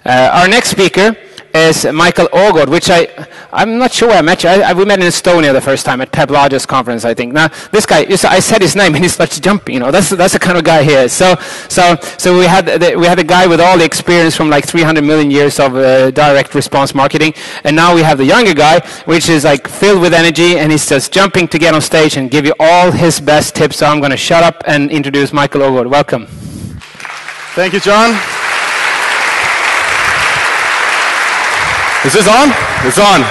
Our next speaker is Michael Aagaard, which I'm not sure where I met you. We met in Estonia the first time at Peblage's conference, I think. Now, this guy, I said his name and he starts jumping. That's the kind of guy he is. So we had a guy with all the experience from like 300 million years of direct response marketing, and now we have the younger guy, which is like filled with energy, and he's just jumping to get on stage and give you all his best tips. So I'm going to shut up and introduce Michael Aagaard. Welcome. Thank you, John. Is this on? It's on.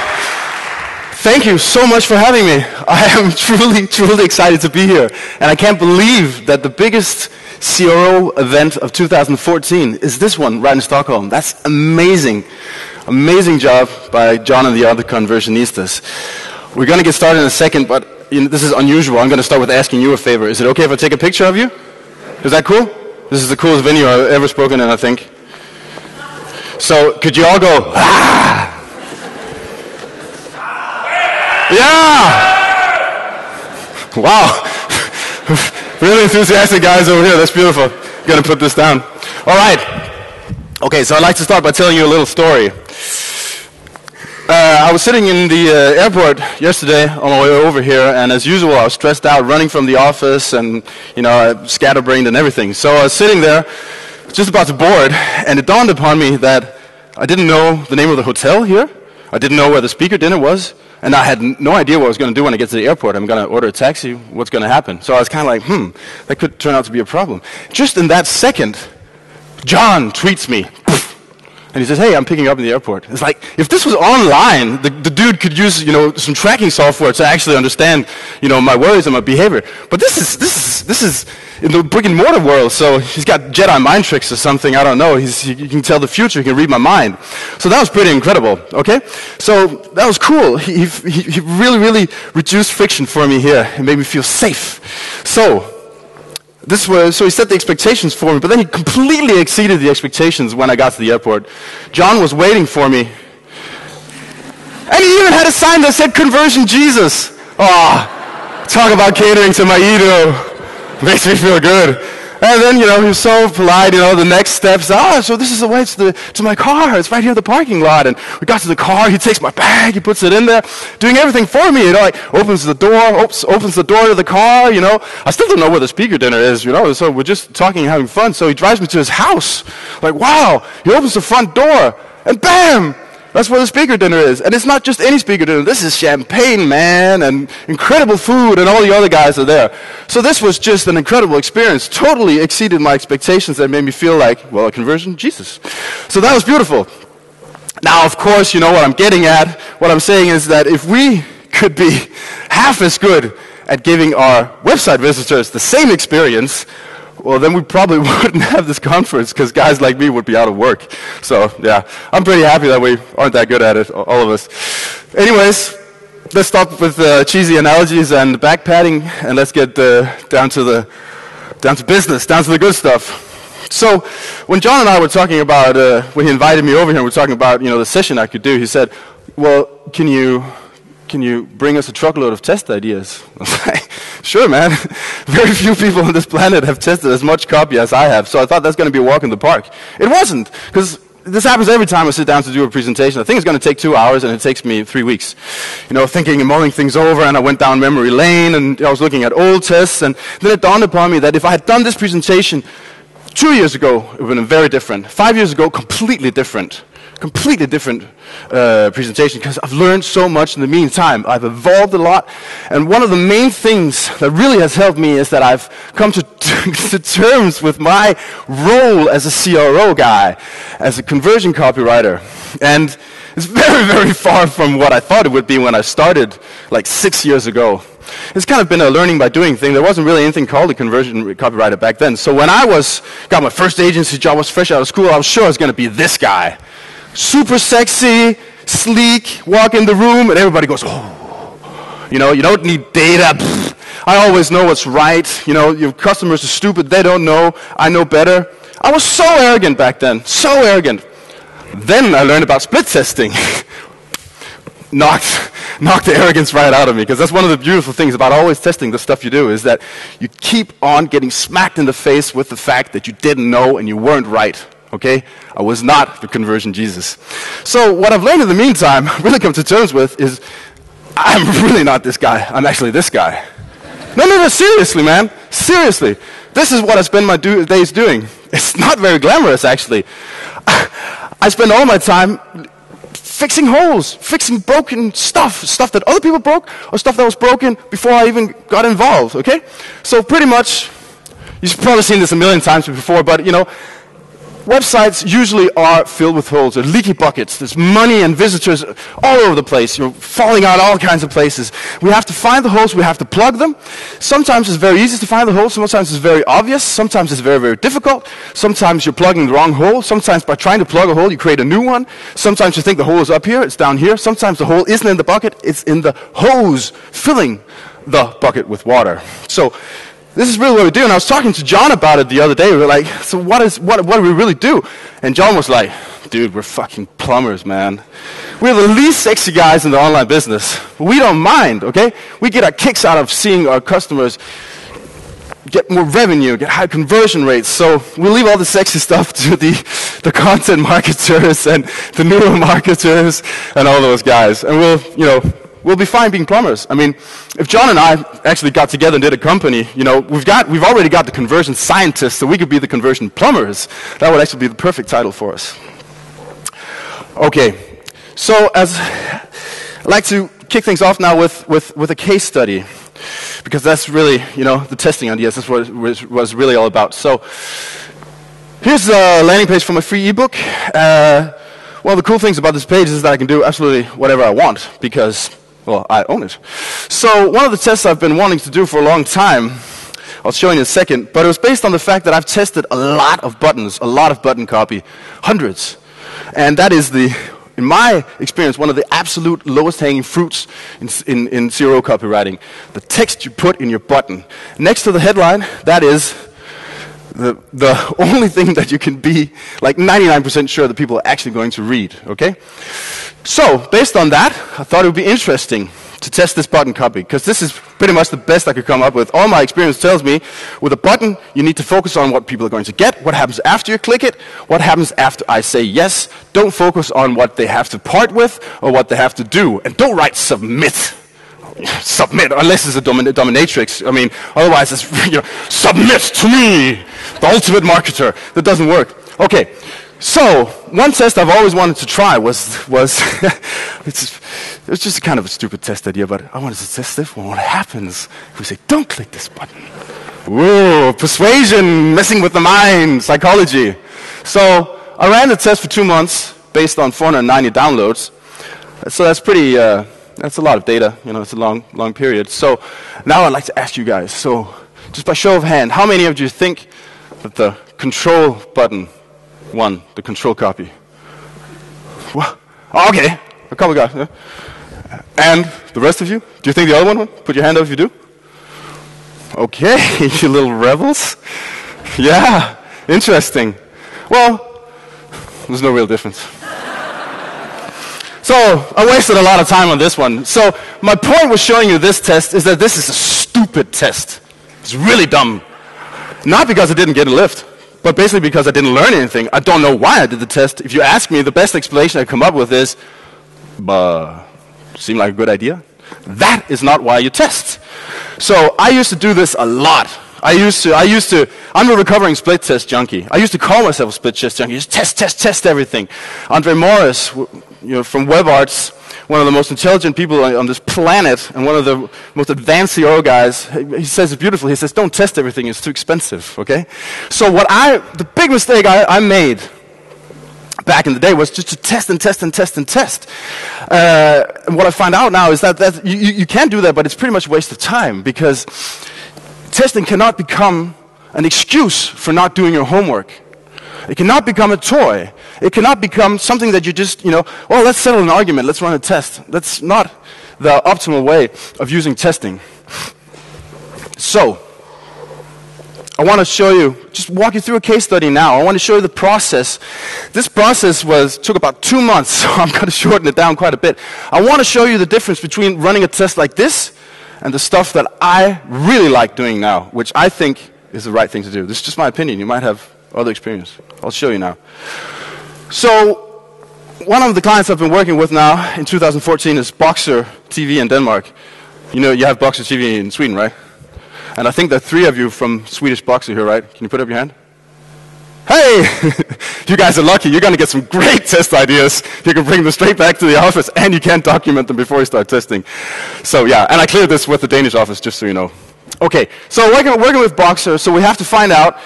Thank you so much for having me. I am truly, truly excited to be here. And I can't believe that the biggest CRO event of 2014 is this one right in Stockholm. That's amazing. Amazing job by John and the other Conversionistas. We're going to get started in a second, but this is unusual. I'm going to start with asking you a favor. Is it okay if I take a picture of you? Is that cool? This is the coolest venue I've ever spoken in, I think. So, could you all go, ah! Yeah! Wow. Really enthusiastic guys over here. That's beautiful. Gonna put this down. All right. Okay, so I'd like to start by telling you a little story. I was sitting in the airport yesterday on my way over here, and as usual, I was stressed out, running from the office, and scatterbrained and everything. So I was sitting there, just about to board, and it dawned upon me that I didn't know the name of the hotel here. I didn't know where the speaker dinner was, and I had no idea what I was going to do when I get to the airport. I'm going to order a taxi. What's going to happen? So I was kind of like, that could turn out to be a problem. Just in that second, John tweets me. And he says, hey, I'm picking you up in the airport. It's like, if this was online, the dude could use, some tracking software to actually understand, my worries and my behavior. But this is in the brick and mortar world, so he's got Jedi mind tricks or something, I don't know. He can tell the future, he can read my mind. So that was pretty incredible, okay? So that was cool. He really, really reduced friction for me here and made me feel safe. So he set the expectations for me, but then he completely exceeded the expectations when I got to the airport. John was waiting for me. And he even had a sign that said Conversion Jesus. Oh, talk about catering to my ego. Makes me feel good. And then, he was so polite, the next steps, so this is the way to my car. It's right here in the parking lot. And we got to the car, he takes my bag, he puts it in there, doing everything for me, opens the door to the car, I still don't know where the speaker dinner is, so we're just talking and having fun. So he drives me to his house. Like, wow, he opens the front door, and bam! That's where the speaker dinner is. And it's not just any speaker dinner. This is champagne, man, and incredible food, and all the other guys are there. So this was just an incredible experience. Totally exceeded my expectations and made me feel like, well, a conversion, Jesus. So that was beautiful. Now, of course, you know what I'm getting at. What I'm saying is that if we could be half as good at giving our website visitors the same experience, well, then we probably wouldn't have this conference because guys like me would be out of work. So, yeah, I'm pretty happy that we aren't that good at it, all of us. Anyways, let's stop with cheesy analogies and back patting, and let's get down to business, down to the good stuff. So, when John and I were talking about, when he invited me over here, we were talking about, the session I could do, he said, well, can you bring us a truckload of test ideas? I was like, sure, man. Very few people on this planet have tested as much copy as I have, so I thought that's going to be a walk in the park. It wasn't, because this happens every time I sit down to do a presentation. I think it's going to take 2 hours, and it takes me 3 weeks. Thinking and mulling things over, and I went down memory lane, and I was looking at old tests, and then it dawned upon me that if I had done this presentation 2 years ago, it would have been very different. 5 years ago, completely different presentation, because I've learned so much in the meantime. I've evolved a lot, and one of the main things that really has helped me is that I've come to terms with my role as a CRO guy, as a conversion copywriter, and it's very, very far from what I thought it would be when I started like 6 years ago. It's kind of been a learning by doing thing. There wasn't really anything called a conversion copywriter back then. So when I got my first agency job, was fresh out of school, I was sure I was going to be this guy. Super sexy, sleek, walk in the room, and everybody goes, oh. You don't need data. Pfft. I always know what's right. Your customers are stupid. They don't know. I know better. I was so arrogant back then. So arrogant. Then I learned about split testing. Knocked the arrogance right out of me, because that's one of the beautiful things about always testing the stuff you do, is that you keep on getting smacked in the face with the fact that you didn't know and you weren't right. okay? I was not the conversion Jesus. So what I've learned in the meantime, really come to terms with, is I'm really not this guy. I'm actually this guy. No, seriously, man. Seriously. This is what I spend my days doing. It's not very glamorous, actually. I spend all my time fixing holes, fixing broken stuff that other people broke, or stuff that was broken before I even got involved, okay? So pretty much, you've probably seen this a million times before, but, you know, websites usually are filled with holes. They're leaky buckets. There's money and visitors all over the place. You're falling out all kinds of places. We have to find the holes. We have to plug them. Sometimes it's very easy to find the holes. Sometimes it's very obvious. Sometimes it's very, very difficult. Sometimes you're plugging the wrong hole. Sometimes by trying to plug a hole, you create a new one. Sometimes you think the hole is up here. It's down here. Sometimes the hole isn't in the bucket. It's in the hose filling the bucket with water. So this is really what we do, and I was talking to John about it the other day. We were like, so what do we really do? And John was like, dude, we're fucking plumbers, man. We're the least sexy guys in the online business. But we don't mind, okay? We get our kicks out of seeing our customers get more revenue, get high conversion rates. So we leave all the sexy stuff to the content marketers and the neuro marketers and all those guys. And we'll be fine being plumbers. I mean, if John and I actually got together and did a company, you know, we've already got the conversion scientists, so we could be the conversion plumbers. That would actually be the perfect title for us. Okay, so I'd like to kick things off now with a case study, because that's really, you know, the testing ideas. That's what it was really all about. So here's a landing page for my free ebook. One of the cool things about this page is that I can do absolutely whatever I want, because, well, I own it. So one of the tests I've been wanting to do for a long time, I'll show you in a second, but it was based on the fact that I've tested a lot of buttons, a lot of button copy, hundreds. And that is, in my experience, one of the absolute lowest hanging fruits in CRO copywriting. The text you put in your button. Next to the headline, that is the only thing that you can be like 99% sure that people are actually going to read, okay? So, based on that, I thought it would be interesting to test this button copy, because this is pretty much the best I could come up with. All my experience tells me, with a button, you need to focus on what people are going to get, what happens after you click it, what happens after I say yes. Don't focus on what they have to part with or what they have to do. And don't write submit. Submit, unless it's a dominatrix. I mean, otherwise it's, you know, submit to me, the ultimate marketer. That doesn't work. Okay, so one test I've always wanted to try was it was just a kind of a stupid test idea, but I wanted to test this one. What happens if we say, don't click this button? Whoa, persuasion, messing with the mind, psychology. So I ran the test for 2 months based on 490 downloads. So that's pretty, that's a lot of data. You know, it's a long period. So now I'd like to ask you guys, so just by show of hand, how many of you think that the control button won the control copy? What? Oh, okay, a couple guys. Yeah. And the rest of you? Do you think the other one won? Put your hand up if you do. Okay, you little rebels. Yeah, interesting. Well, there's no real difference. So I wasted a lot of time on this one. So my point with showing you this test is that this is a stupid test. It's really dumb. Not because I didn't get a lift, but basically because I didn't learn anything. I don't know why I did the test. If you ask me, the best explanation I come up with is, seemed like a good idea. That is not why you test. So I used to do this a lot. I'm a recovering split test junkie. I used to call myself a split test junkie. Just test everything. Andre Morris, you know, from WebArts, one of the most intelligent people on this planet, and one of the most advanced CRO guys, he says it beautifully. He says, don't test everything, it's too expensive, okay? So the big mistake I made back in the day was just to test and test and test and test. And what I find out now is that you can do that, but it's pretty much a waste of time, because testing cannot become an excuse for not doing your homework. It cannot become a toy. It cannot become something that you just, well, let's settle an argument, let's run a test. That's not the optimal way of using testing. So, I want to show you, just walk you through a case study now. I want to show you the process. This process took about 2 months, so I'm going to shorten it down quite a bit. I want to show you the difference between running a test like this and the stuff that I really like doing now, which I think is the right thing to do. This is just my opinion. You might have other experience. I'll show you now. So one of the clients I've been working with now in 2014 is Boxer TV in Denmark. You know, you have Boxer TV in Sweden, right? And I think there are 3 of you from Swedish Boxer here, right? Can you put up your hand? Hey! You guys are lucky. You're going to get some great test ideas. You can bring them straight back to the office, and you can document them before you start testing. So yeah, and I cleared this with the Danish office, just so you know. Okay, so working with Boxer, so we have to find out.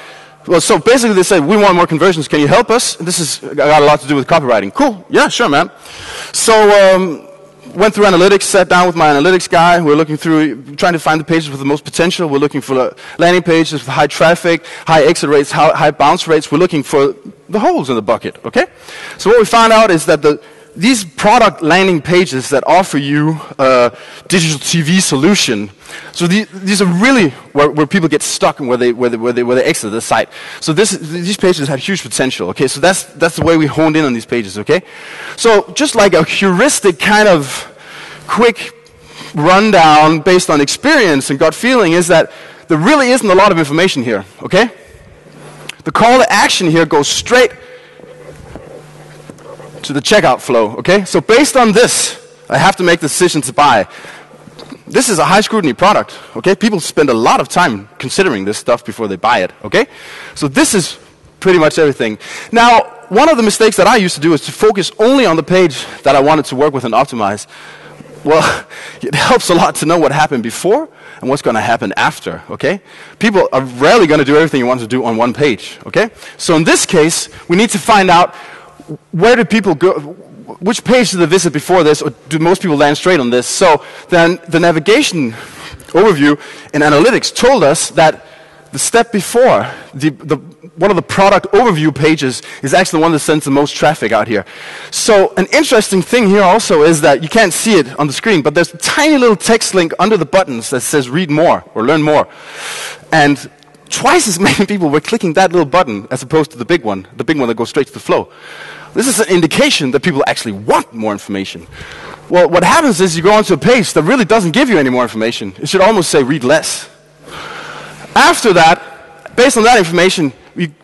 Well, so basically they said, we want more conversions. Can you help us? This has got a lot to do with copywriting. Cool. Yeah, sure, man. So went through analytics, sat down with my analytics guy. We're looking through, trying to find the pages with the most potential. We're looking for landing pages with high traffic, high exit rates, high bounce rates. We're looking for the holes in the bucket, okay? So what we found out is that these product landing pages that offer you a digital TV solution, so these are really where people get stuck and where they exit the site. So these pages have huge potential. Okay, so that's the way we honed in on these pages. Okay, so just like a heuristic kind of quick rundown based on experience and gut feeling is that there really isn't a lot of information here. Okay, the call to action here goes straight to the checkout flow, okay? So based on this, I have to make the decision to buy. This is a high scrutiny product, okay? People spend a lot of time considering this stuff before they buy it, okay? So this is pretty much everything. Now, one of the mistakes that I used to do is to focus only on the page that I wanted to work with and optimize. Well, it helps a lot to know what happened before and what's going to happen after, okay? People are rarely going to do everything you want to do on one page, okay? So in this case, we need to find out where do people go, which page did they visit before this, or do most people land straight on this? So then the navigation overview in analytics told us that the step before, one of the product overview pages is actually the one that sends the most traffic out here. So an interesting thing here also is that you can't see it on the screen, but there's a tiny little text link under the buttons that says read more or learn more. And twice as many people were clicking that little button as opposed to the big one that goes straight to the flow. This is an indication that people actually want more information. Well, what happens is you go onto a page that really doesn't give you any more information. It should almost say read less. After that, based on that information,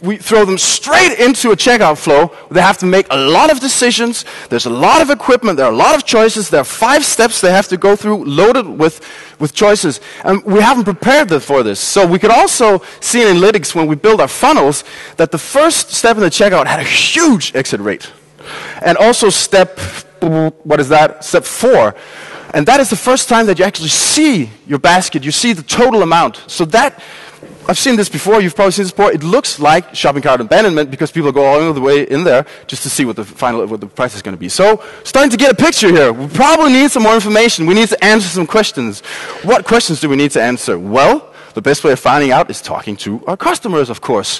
we throw them straight into a checkout flow. They have to make a lot of decisions. There's a lot of equipment. There are a lot of choices. There are 5 steps they have to go through, loaded with choices. And we haven't prepared them for this. So we could also see in analytics when we build our funnels that the first step in the checkout had a huge exit rate. And also step 4. And that is the first time that you actually see your basket. You see the total amount. So that, I've seen this before, you've probably seen this before, it looks like shopping cart abandonment because people go all the way in there just to see what the price is going to be. So, starting to get a picture here. We probably need some more information. We need to answer some questions. What questions do we need to answer? Well, the best way of finding out is talking to our customers, of course.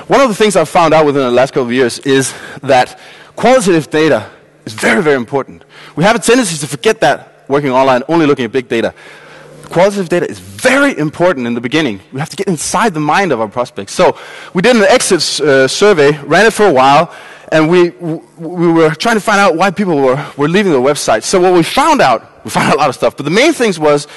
One of the things I've found out within the last couple of years is that qualitative data is very, very important. We have a tendency to forget that working online, only looking at big data. Qualitative data is very important in the beginning. We have to get inside the mind of our prospects. So we did an exit survey, ran it for a while, and we were trying to find out why people were leaving the website. So what we found a lot of stuff, but the main things was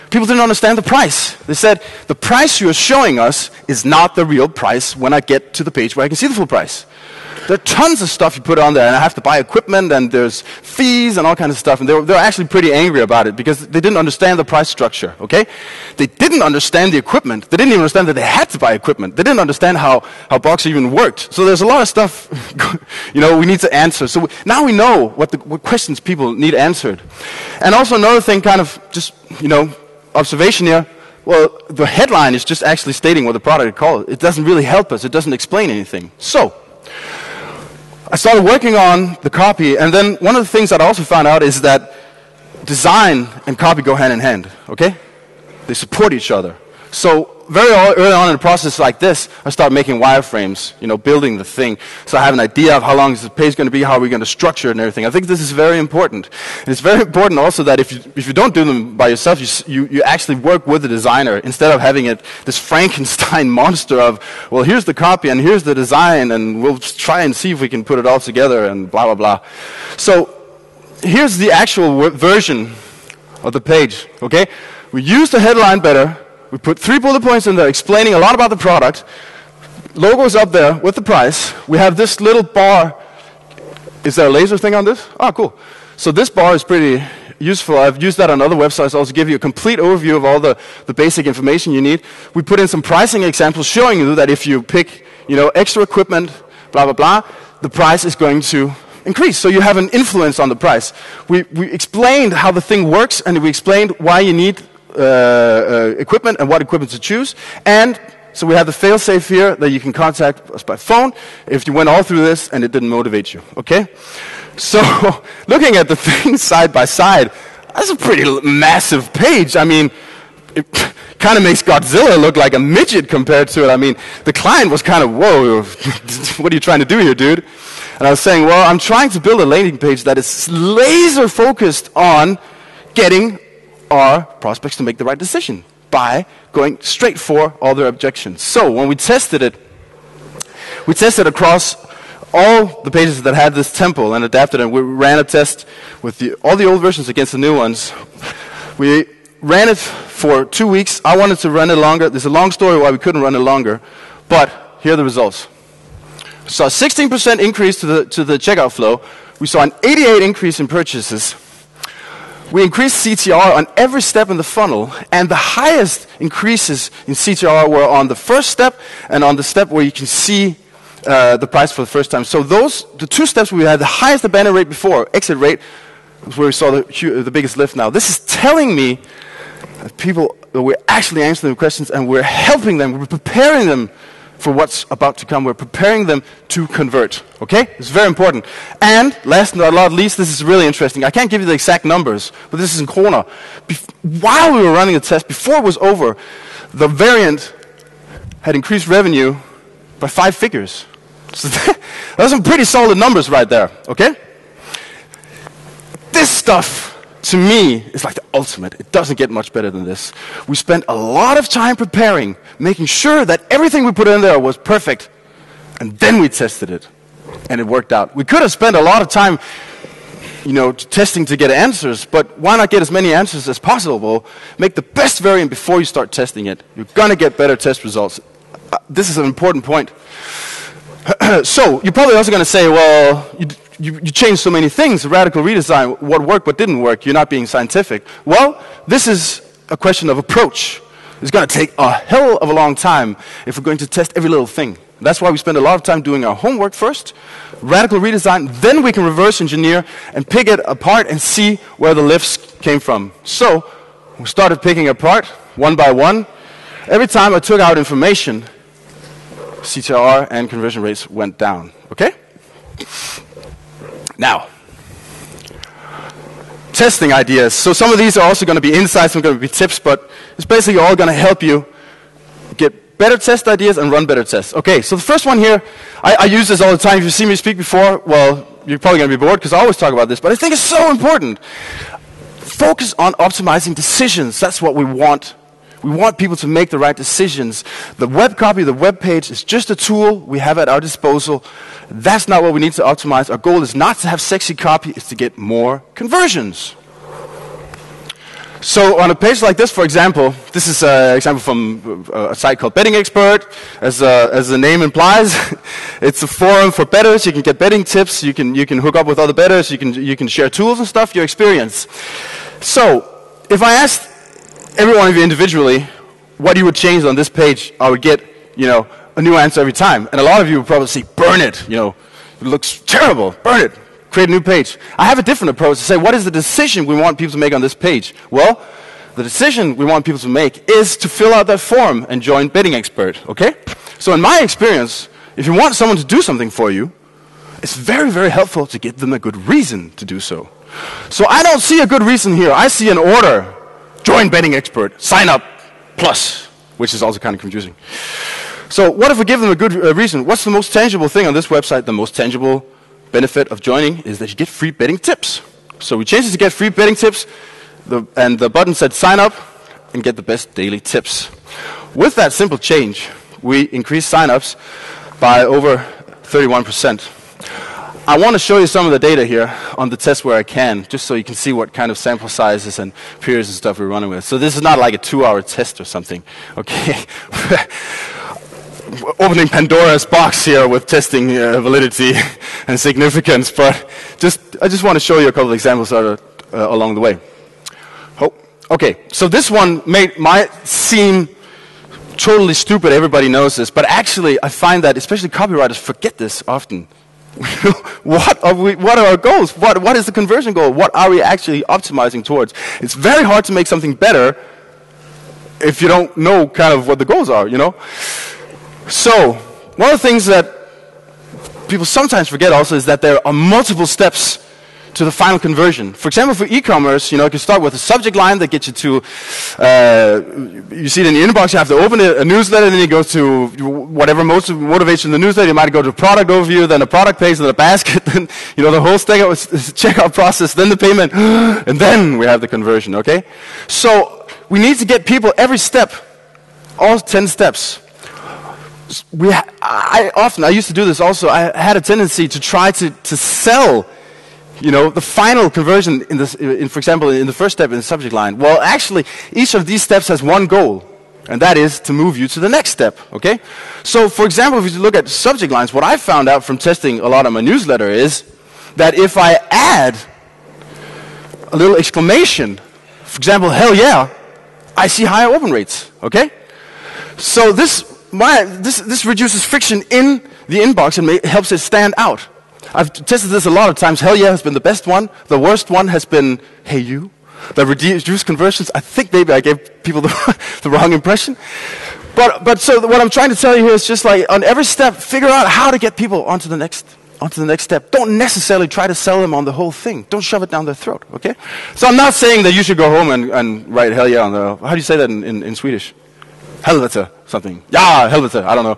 people didn't understand the price. They said, the price you're showing us is not the real price when I get to the page where I can see the full price. There are tons of stuff you put on there, and I have to buy equipment, and there's fees and all kinds of stuff. And they're actually pretty angry about it because they didn't understand the price structure, okay? They didn't understand the equipment. They didn't even understand that they had to buy equipment. They didn't understand how Boxer even worked. So there's a lot of stuff, we need to answer. So now we know what questions people need answered. And also another thing, kind of just, observation here. Well, the headline is just actually stating what the product is called. It doesn't really help us. It doesn't explain anything. So I started working on the copy, and then one of the things that I also found out is that design and copy go hand in hand, okay? They support each other. So very early on in the process like this, I started making wireframes, building the thing. So I have an idea of how long is the page going to be, how are we going to structure it and everything. I think this is very important. And it's very important also that if you don't do them by yourself, you actually work with the designer instead of having this Frankenstein monster of, well, here's the copy and here's the design and we'll try and see if we can put it all together and blah, blah, blah. So here's the actual version of the page, okay? We use the headline better. We put 3 bullet points in there explaining a lot about the product, logo's up there with the price. We have this little bar. Is there a laser thing on this? Oh, cool. So this bar is pretty useful. I've used that on other websites also to give you a complete overview of all the basic information you need. We put in some pricing examples showing you that if you pick, extra equipment, blah, blah, blah, the price is going to increase. So you have an influence on the price. We explained how the thing works, and we explained why you need equipment and what equipment to choose. And so we have the fail-safe here that you can contact us by phone if you went all through this and it didn't motivate you, okay? So looking at the things side by side, that's a pretty massive page. I mean, it kind of makes Godzilla look like a midget compared to it. I mean, the client was kind of, whoa, what are you trying to do here, dude? And I was saying, well, I'm trying to build a landing page that is laser focused on getting our prospects to make the right decision by going straight for all their objections. So when we tested it across all the pages that had this template and adapted, and we ran a test with all the old versions against the new ones. We ran it for 2 weeks. I wanted to run it longer. There's a long story why we couldn't run it longer, but here are the results. We saw a 16% increase to the checkout flow. We saw an 88% increase in purchases. We increased CTR on every step in the funnel, and the highest increases in CTR were on the first step and on the step where you can see the price for the first time. So the 2 steps we had the highest abandon rate before, exit rate, was where we saw the biggest lift now. This is telling me that we're actually answering the questions and we're helping them, we're preparing them for what's about to come. We're preparing them to convert, okay? It's very important. And last but not least, this is really interesting. I can't give you the exact numbers, but this is in kroner. While we were running the test, before it was over, the variant had increased revenue by 5 figures. So those are some pretty solid numbers right there, okay? This stuff, to me, is like the ultimate. It doesn't get much better than this. We spent a lot of time preparing, making sure that everything we put in there was perfect, and then we tested it, and it worked out. We could have spent a lot of time, testing to get answers, but why not get as many answers as possible? Make the best variant before you start testing it. You're going to get better test results. This is an important point. So, you're probably also going to say, well, you changed so many things, a radical redesign, what worked, what didn't work, you're not being scientific. Well, this is a question of approach. It's going to take a hell of a long time if we're going to test every little thing. That's why we spend a lot of time doing our homework first, radical redesign, then we can reverse engineer and pick it apart and see where the lifts came from. So, we started picking apart, one by one. Every time I took out information, CTR and conversion rates went down, okay? Now, testing ideas. So some of these are also going to be insights, some are going to be tips, but it's basically all going to help you get better test ideas and run better tests. Okay, so the first one here, I use this all the time. If you've seen me speak before, well, you're probably going to be bored because I always talk about this, but I think it's so important. Focus on optimizing decisions. That's what we want. We want people to make the right decisions. The web copy, the web page is just a tool we have at our disposal. That's not what we need to optimize. Our goal is not to have sexy copy, it's to get more conversions. So on a page like this, for example, this is an example from a site called Betting Expert. As the name implies, it's a forum for bettors. You can get betting tips. You can hook up with other bettors. You can share tools and stuff, your experience. So if I asked every one of you individually what you would change on this page, I would get, a new answer every time. And a lot of you would probably say, burn it, it looks terrible, burn it, create a new page. I have a different approach to say, what is the decision we want people to make on this page? Well, the decision we want people to make is to fill out that form and join Betting Expert, okay? So in my experience, if you want someone to do something for you, it's very, very helpful to give them a good reason to do so. So I don't see a good reason here. I see an order. Join Betting Expert, sign up, plus, which is also kind of confusing. So what if we give them a good reason? What's the most tangible thing on this website? The most tangible benefit of joining is that you get free betting tips. So we changed it to get free betting tips, and the button said sign up and get the best daily tips. With that simple change, we increased signups by over 31%. I want to show you some of the data here on the test where I can, just so you can see what kind of sample sizes and periods and stuff we're running with. So this is not like a 2-hour test or something, okay? opening Pandora's box here with testing validity and significance, but I just want to show you a couple of examples along the way. Oh, okay, so this one might seem totally stupid, everybody knows this, but actually I find that especially copywriters forget this often. What are our goals? What is the conversion goal? What are we actually optimizing towards? It's very hard to make something better if you don't know kind of what the goals are, you know? So, one of the things that people sometimes forget also is that there are multiple steps to the final conversion. For example, for e-commerce, you know, you can start with a subject line that gets you to, you see it in the inbox, you have to open a newsletter, then you go to whatever motivates you in the newsletter. You might go to a product overview, then a product page, then a basket, then, you know, the whole checkout process, then the payment, and then we have the conversion, okay? So, we need to get people every step, all 10 steps. I used to do this also. I had a tendency to try to sell, you know, the final conversion for example, in the first step in the subject line. Well, actually, each of these steps has one goal, and that is to move you to the next step, okay? So, for example, if you look at subject lines, what I found out from testing a lot of my newsletter is that if I add a little exclamation, for example, hell yeah, I see higher open rates, okay? So this reduces friction in the inbox and helps it stand out. I've tested this a lot of times. Hell yeah has been the best one. The worst one has been, hey you. The reduced conversions, I think maybe I gave people the wrong impression. But so what I'm trying to tell you here is just like on every step, figure out how to get people onto the next step. Don't necessarily try to sell them on the whole thing. Don't shove it down their throat, okay? So I'm not saying that you should go home and write hell yeah on the, how do you say that in Swedish? Helvete, something. Yeah, helvete, I don't know.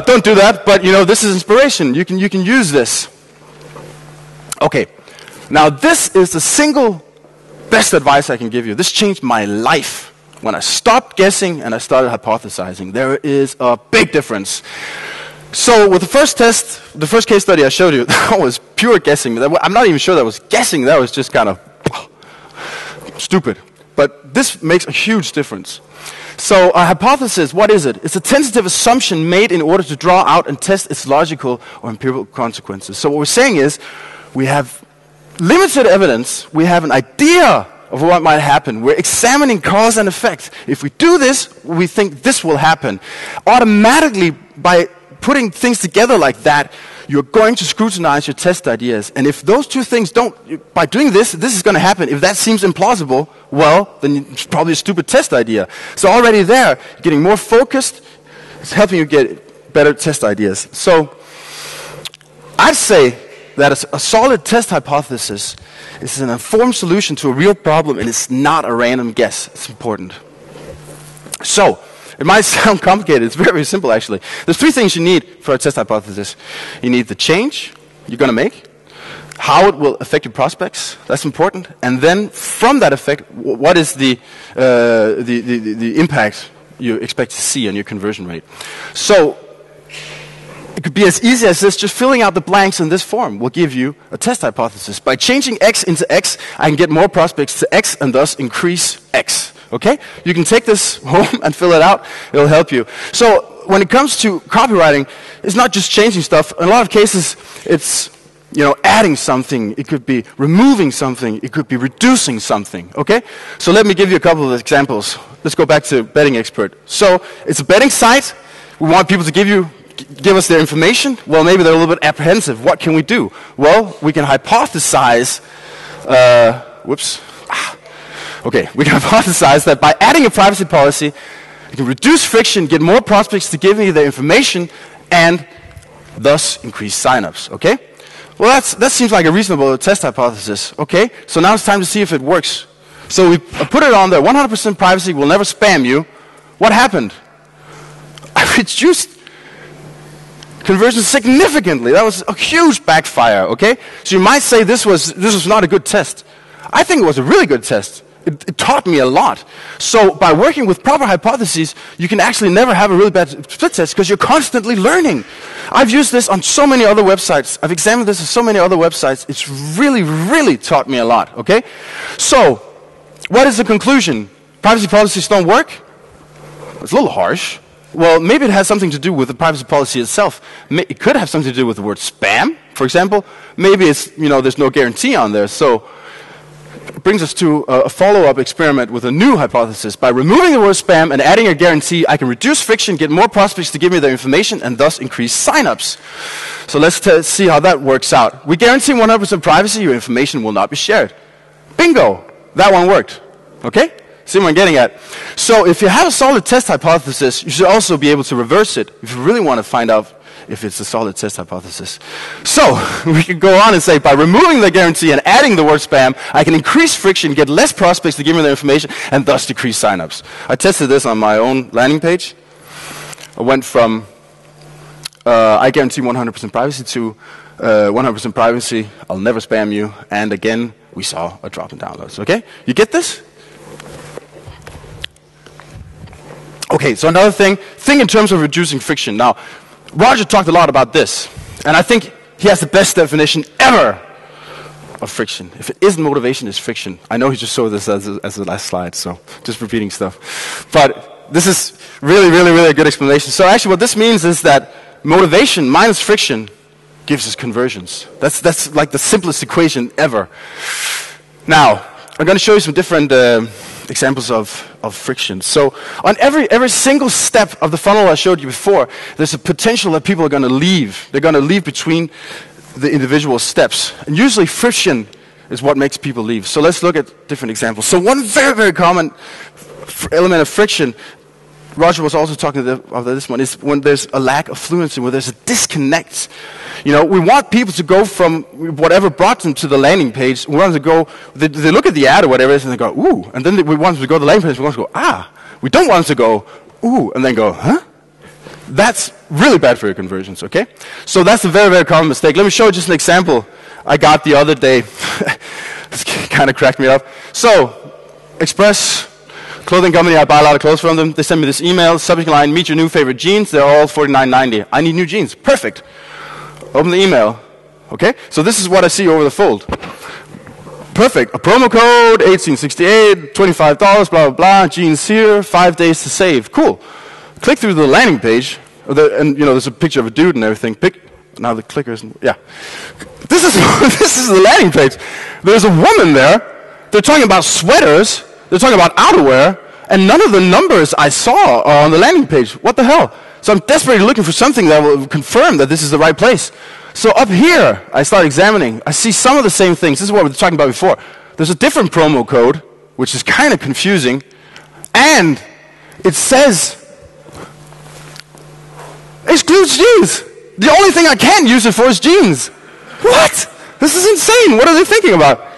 Don't do that, but you know, this is inspiration. You can use this. Okay, now this is the single best advice I can give you. This changed my life. When I stopped guessing and I started hypothesizing, there is a big difference. So with the first test, the first case study I showed you, that was pure guessing. I'm not even sure that was guessing. That was just kind of stupid. But this makes a huge difference. So a hypothesis, what is it? It's a tentative assumption made in order to draw out and test its logical or empirical consequences. So what we're saying is, we have limited evidence, we have an idea of what might happen. We're examining cause and effect. If we do this, we think this will happen. Automatically, by putting things together like that, you're going to scrutinize your test ideas. And if those two things by doing this is going to happen. If that seems implausible, well, then it's probably a stupid test idea. So already there, getting more focused, it's helping you get better test ideas. So I'd say that a solid test hypothesis is an informed solution to a real problem, and it's not a random guess. It's important. So, it might sound complicated. It's very, very simple, actually. There's three things you need for a test hypothesis. You need the change you're going to make, how it will affect your prospects. That's important. And then, from that effect, what is the impact you expect to see on your conversion rate? So, it could be as easy as this. Just filling out the blanks in this form will give you a test hypothesis. By changing X into X, I can get more prospects to X and thus increase X. Okay? You can take this home and fill it out. It'll help you. So when it comes to copywriting, it's not just changing stuff. In a lot of cases, it's, you know, adding something. It could be removing something. It could be reducing something. Okay? So let me give you a couple of examples. Let's go back to Betting Expert. So it's a betting site. We want people to give us their information. Well, maybe they're a little bit apprehensive. What can we do? Well, we can hypothesize. Okay, we can hypothesize that by adding a privacy policy, you can reduce friction, get more prospects to give me their information, and thus increase signups. Okay? Well, that seems like a reasonable test hypothesis. Okay? So now it's time to see if it works. So we put it on there. 100% privacy will never spam you. What happened? I reduced conversion significantly. That was a huge backfire. Okay? So you might say this was not a good test. I think it was a really good test. It taught me a lot. So by working with proper hypotheses, you can actually never have a really bad split test because you're constantly learning. I've used this on so many other websites. I've examined this on so many other websites. It's really, really taught me a lot, okay? So, what is the conclusion? Privacy policies don't work? It's a little harsh. Well, maybe it has something to do with the privacy policy itself. It could have something to do with the word spam, for example. Maybe it's, there's no guarantee on there. So it brings us to a follow-up experiment with a new hypothesis. By removing the word spam and adding a guarantee, I can reduce friction, get more prospects to give me their information, and thus increase sign-ups. So let's see how that works out. We guarantee 100% privacy. Your information will not be shared. Bingo! That one worked. Okay? See what I'm getting at? So if you have a solid test hypothesis, you should also be able to reverse it if you really want to find out if it's a solid test hypothesis. So we can go on and say, by removing the guarantee and adding the word spam, I can increase friction, get less prospects to give me their information, and thus decrease signups. I tested this on my own landing page. I went from I guarantee 100% privacy to 100% privacy, I'll never spam you, and again, we saw a drop in downloads. Okay? You get this? Okay, so another thing, think in terms of reducing friction. Now, Roger talked a lot about this, and I think he has the best definition ever of friction. If it isn't motivation, it's friction. I know he just showed this as the last slide, so just repeating stuff. But this is really, really, really a good explanation. So actually what this means is that motivation minus friction gives us conversions. That's like the simplest equation ever. Now, I'm going to show you some different examples of friction. So on every single step of the funnel I showed you before, there's a potential that people are going to leave. They're going to leave between the individual steps. And usually friction is what makes people leave. So let's look at different examples. So one very, very common element of friction, Roger was also talking about this one, is when there's a lack of fluency, where there's a disconnect. We want people to go from whatever brought them to the landing page. We want them to go, they look at the ad or whatever it is, and they go, ooh. And then we want them to go to the landing page, we want them to go, ah. We don't want them to go, ooh, and then go, huh? That's really bad for your conversions, okay? So that's a very, very common mistake. Let me show you just an example I got the other day. This kind of cracked me up. So, Express clothing company, I buy a lot of clothes from them. They send me this email, subject line, meet your new favorite jeans. They're all $49.90. I need new jeans. Perfect. Open the email. Okay? So this is what I see over the fold. Perfect. A promo code, 1868, $25, blah, blah, blah. Jeans here, 5 days to save. Cool. Click through the landing page, and there's a picture of a dude and everything. Now the clicker isn't, yeah. This is the landing page. There's a woman there. They're talking about sweaters. They're talking about outerwear, and none of the numbers I saw are on the landing page. What the hell? So I'm desperately looking for something that will confirm that this is the right place. So up here, I start examining. I see some of the same things. This is what we were talking about before. There's a different promo code, which is kind of confusing, and it says, excludes jeans. The only thing I can use it for is jeans. What? This is insane. What are they thinking about?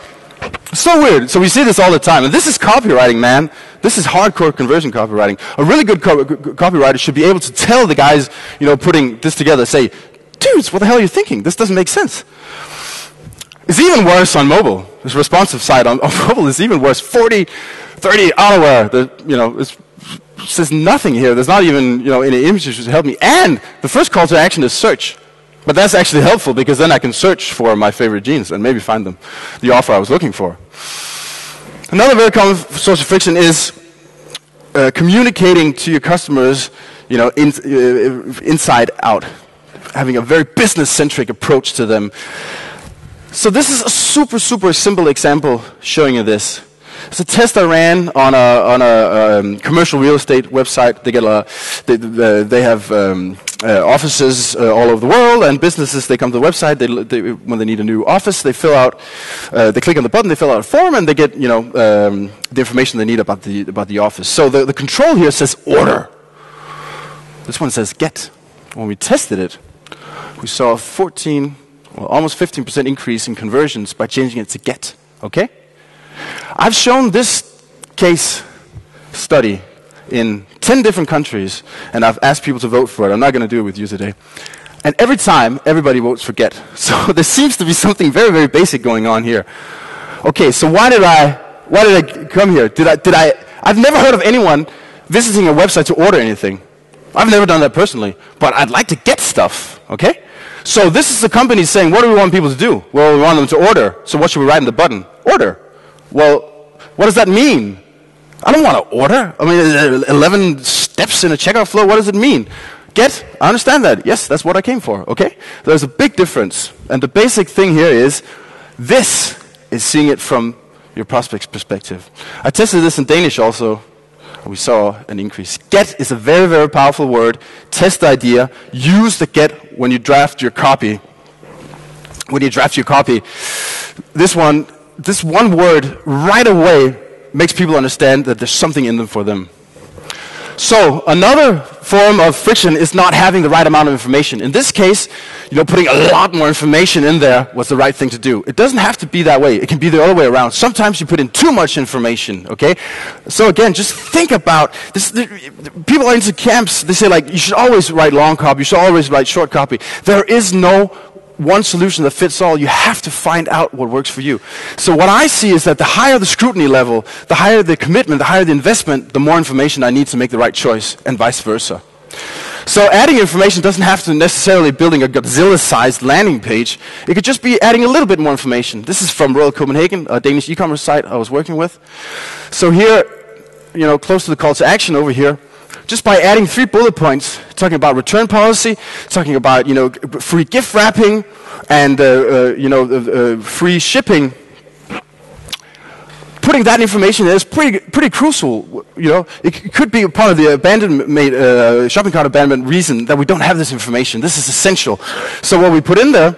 So weird. So we see this all the time. And this is copywriting, man. This is hardcore conversion copywriting. A really good copywriter should be able to tell the guys, putting this together, say, dudes, what the hell are you thinking? This doesn't make sense. It's even worse on mobile. This responsive side on mobile is even worse. 40, 30 hour. It says nothing here. There's not even, any images to help me. And the first call to action is search. But that's actually helpful because then I can search for my favorite jeans and maybe find them, the offer I was looking for. Another very common source of friction is communicating to your customers, inside out, having a very business-centric approach to them. So this is a super, super simple example showing you this. It's a test I ran on a commercial real estate website. They have offices all over the world, and businesses, they come to the website. When they need a new office, they fill out. They click on the button, they fill out a form, and they get the information they need about the office. So the control here says order. This one says get. When we tested it, we saw almost 15% increase in conversions by changing it to get. Okay. I've shown this case study in 10 different countries, and I've asked people to vote for it. I'm not going to do it with you today. And every time, everybody votes for get. So there seems to be something very, very basic going on here. Okay, so why did I come here? I've never heard of anyone visiting a website to order anything. I've never done that personally, but I'd like to get stuff, okay? So this is the company saying, what do we want people to do? Well, we want them to order. So what should we write in the button? Order. Well, what does that mean? I don't want to order. I mean, 11 steps in a checkout flow, what does it mean? Get, I understand that. Yes, that's what I came for, okay? There's a big difference. And the basic thing here is, this is seeing it from your prospect's perspective. I tested this in Danish also. We saw an increase. Get is a very, very powerful word. Test the idea. Use the get when you draft your copy. When you draft your copy, this one word right away makes people understand that there's something in them for them. So another form of friction is not having the right amount of information. In this case, putting a lot more information in there was the right thing to do. It doesn't have to be that way. It can be the other way around. Sometimes you put in too much information, okay? So again, just think about this. People are into camps, they say like, you should always write long copy, you should always write short copy. There is no one solution that fits all. You have to find out what works for you. So what I see is that the higher the scrutiny level, the higher the commitment, the higher the investment, the more information I need to make the right choice, and vice versa. So adding information doesn't have to necessarily building a Godzilla-sized landing page. It could just be adding a little bit more information. This is from Royal Copenhagen, a Danish e-commerce site I was working with. So here, close to the call to action over here, just by adding 3 bullet points, talking about return policy, talking about free gift wrapping, and free shipping. Putting that information in is pretty crucial. It could be part of the shopping cart abandonment reason that we don't have this information. This is essential. So what we put in there.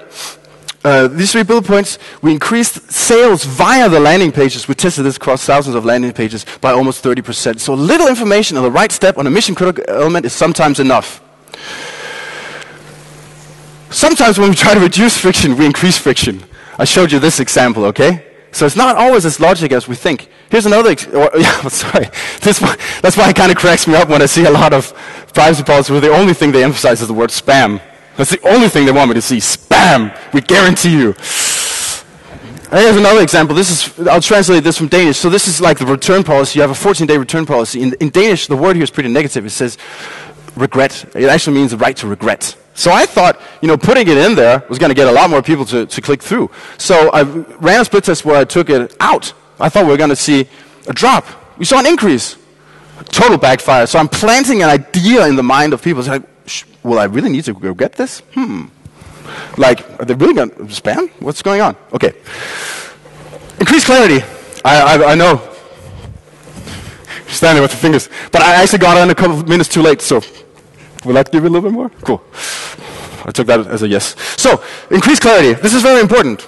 These 3 bullet points, we increased sales via the landing pages. We tested this across thousands of landing pages by almost 30%. So little information on the right step on a mission-critical element is sometimes enough. Sometimes when we try to reduce friction, we increase friction. I showed you this example, okay? So it's not always as logic as we think. Here's another sorry. That's why it kind of cracks me up when I see a lot of privacy policies where the only thing they emphasize is the word spam. That's the only thing they want me to see. Spam! We guarantee you. And here's another example. I'll translate this from Danish. So this is like the return policy. You have a 14-day return policy. In Danish, the word here is pretty negative. It says regret. It actually means the right to regret. So I thought, putting it in there was going to get a lot more people to click through. So I ran a split test where I took it out. I thought we were going to see a drop. We saw an increase. Total backfire. So I'm planting an idea in the mind of people. It's like, will I really need to go get this? Like, are they really going to spam? What's going on? Okay. Increased clarity. I know. Standing with the fingers. But I actually got on a couple of minutes too late, so will that give you a little bit more? Cool. I took that as a yes. So, increased clarity. This is very important.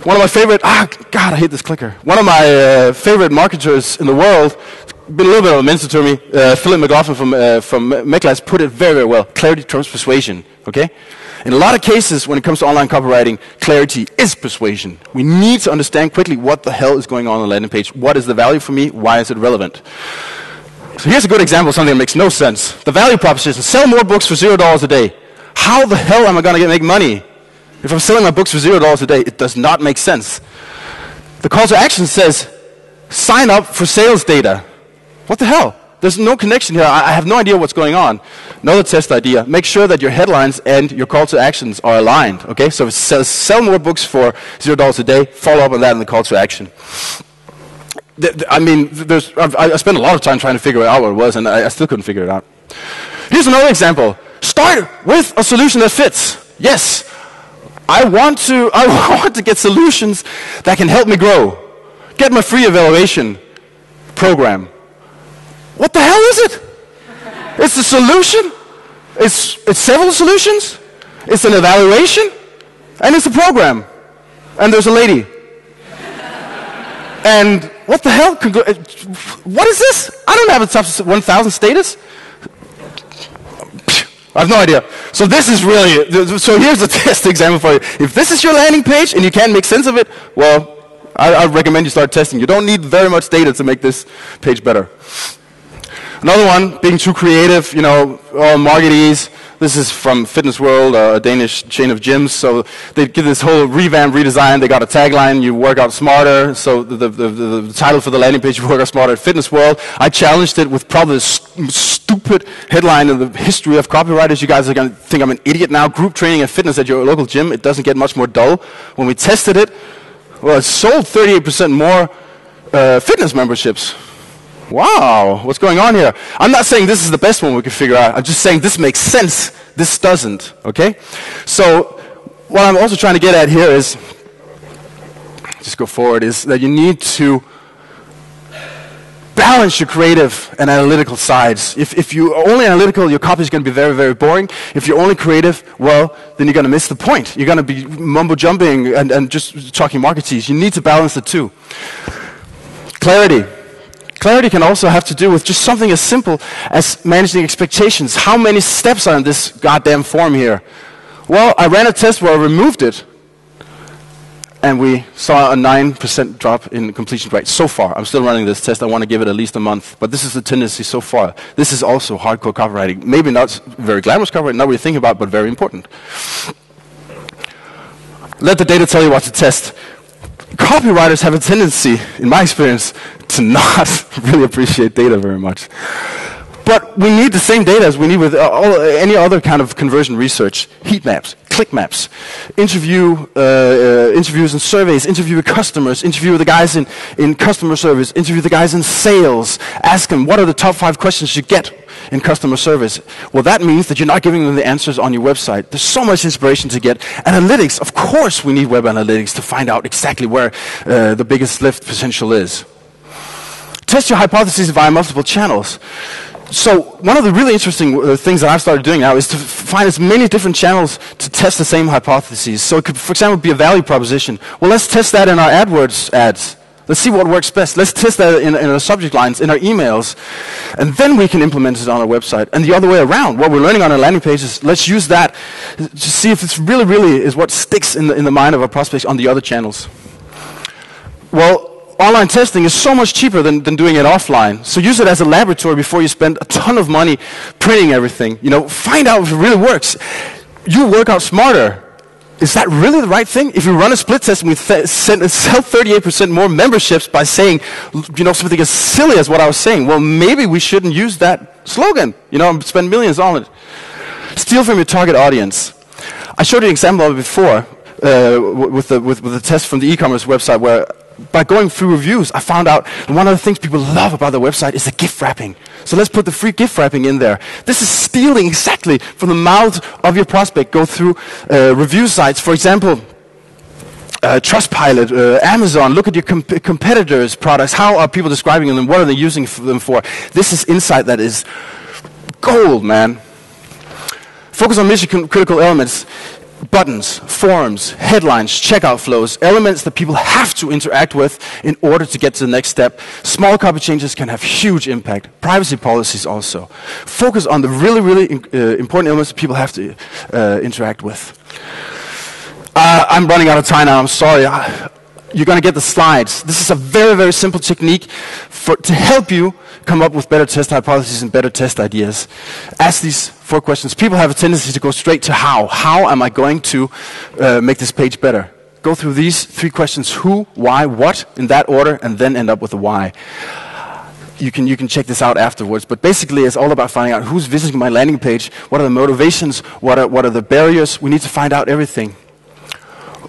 One of my favorite, God, I hate this clicker. One of my favorite marketers in the world, been a little bit of a mentor to me, Philip McLaughlin from Meclas put it very, very well. Clarity trumps persuasion, okay? In a lot of cases, when it comes to online copywriting, clarity is persuasion. We need to understand quickly what the hell is going on the landing page. What is the value for me? Why is it relevant? So here's a good example of something that makes no sense. The value proposition, sell more books for $0 a day. How the hell am I going to make money? If I'm selling my books for $0 a day, it does not make sense. The call to action says, sign up for sales data. What the hell? There's no connection here. I have no idea what's going on. Another test idea. Make sure that your headlines and your call to actions are aligned. Okay? So if it says sell more books for $0 a day, follow up on that in the call to action. I spent a lot of time trying to figure out what it was, and I still couldn't figure it out. Here's another example. Start with a solution that fits. Yes, I want to get solutions that can help me grow. Get my free evaluation program. What the hell is it? It's a solution. It's several solutions. It's an evaluation, and it's a program. And there's a lady. And what the hell? What is this? I don't have a top 1,000 status. I have no idea. So this is really, so here's a test example for you. If this is your landing page and you can't make sense of it, well, I recommend you start testing. You don't need very much data to make this page better. Another one, being too creative, all marketees. This is from Fitness World, a Danish chain of gyms. So they did this whole revamp, redesign. They got a tagline, you work out smarter. So the title for the landing page, you work out smarter at Fitness World. I challenged it with probably the stupid headline in the history of copywriters. You guys are going to think I'm an idiot now. Group training and fitness at your local gym. It doesn't get much more dull. When we tested it, well, it sold 38% more fitness memberships. Wow, what's going on here? I'm not saying this is the best one we can figure out. I'm just saying this makes sense. This doesn't, okay? So what I'm also trying to get at here is, just go forward, is that you need to balance your creative and analytical sides. If you're only analytical, your copy is going to be very, very boring. If you're only creative, well, then you're going to miss the point. You're going to be mumbo-jumping and just talking marketees. You need to balance the two. Clarity. Clarity can also have to do with just something as simple as managing expectations. How many steps are in this goddamn form here? Well, I ran a test where I removed it, and we saw a 9% drop in completion rate so far. I'm still running this test. I want to give it at least a month. But this is the tendency so far. This is also hardcore copywriting. Maybe not very glamorous copywriting, not what you think about, but very important. Let the data tell you what to test. Copywriters have a tendency, in my experience, to not really appreciate data very much. But we need the same data as we need with any other kind of conversion research. Heat maps, click maps, interviews and surveys, interview with customers, interview with the guys in customer service, interview the guys in sales, ask them what are the top 5 questions you get in customer service. Well, that means that you're not giving them the answers on your website. There's so much inspiration to get. Analytics, of course we need web analytics to find out exactly where the biggest lift potential is. Test your hypotheses via multiple channels. So one of the really interesting things that I've started doing now is to find as many different channels to test the same hypotheses. So it could, for example, be a value proposition. Well, let's test that in our AdWords ads. Let's see what works best. Let's test that in our subject lines, in our emails, and then we can implement it on our website. And the other way around, what we're learning on our landing pages, let's use that to see if it's really is what sticks in the mind of our prospects on the other channels. Well, online testing is so much cheaper than doing it offline. So use it as a laboratory before you spend a ton of money printing everything. You know, find out if it really works. You work out smarter. Is that really the right thing? If we run a split test and we sell 38% more memberships by saying, you know, something as silly as what I was saying, well, maybe we shouldn't use that slogan. You know, spend millions on it. Steal from your target audience. I showed you an example of it before with the test from the e-commerce website where by going through reviews, I found out one of the things people love about the website is the gift wrapping. So let's put the free gift wrapping in there. This is stealing exactly from the mouth of your prospect. Go through review sites, for example, Trustpilot, Amazon. Look at your competitors' products. How are people describing them? What are they using them for? This is insight that is gold, man. Focus on mission-critical elements. Buttons, forms, headlines, checkout flows, elements that people have to interact with in order to get to the next step. Small copy changes can have huge impact. Privacy policies also. Focus on the really important elements that people have to interact with. I'm running out of time now, I'm sorry. You're going to get the slides. This is a very simple technique to help you come up with better test hypotheses and better test ideas. Ask these 4 questions. People have a tendency to go straight to how. How am I going to make this page better? Go through these 3 questions: who, why, what, in that order, and then end up with the why. You can check this out afterwards, but basically it's all about finding out who's visiting my landing page, what are the motivations, what are the barriers. We need to find out everything.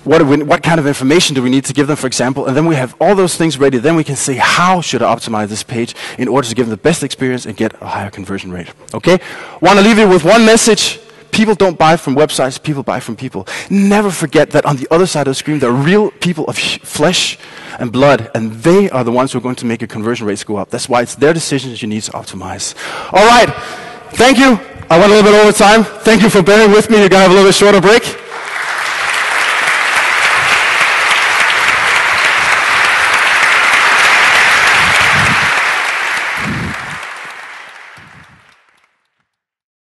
What kind of information do we need to give them, for example? And then we have all those things ready. Then we can say, how should I optimize this page in order to give them the best experience and get a higher conversion rate? Okay? Want to leave you with one message. People don't buy from websites. People buy from people. Never forget that on the other side of the screen, there are real people of flesh and blood, and they are the ones who are going to make your conversion rates go up. That's why it's their decisions you need to optimize. All right. Thank you. I went a little bit over time. Thank you for bearing with me. You're going to have a little bit shorter break.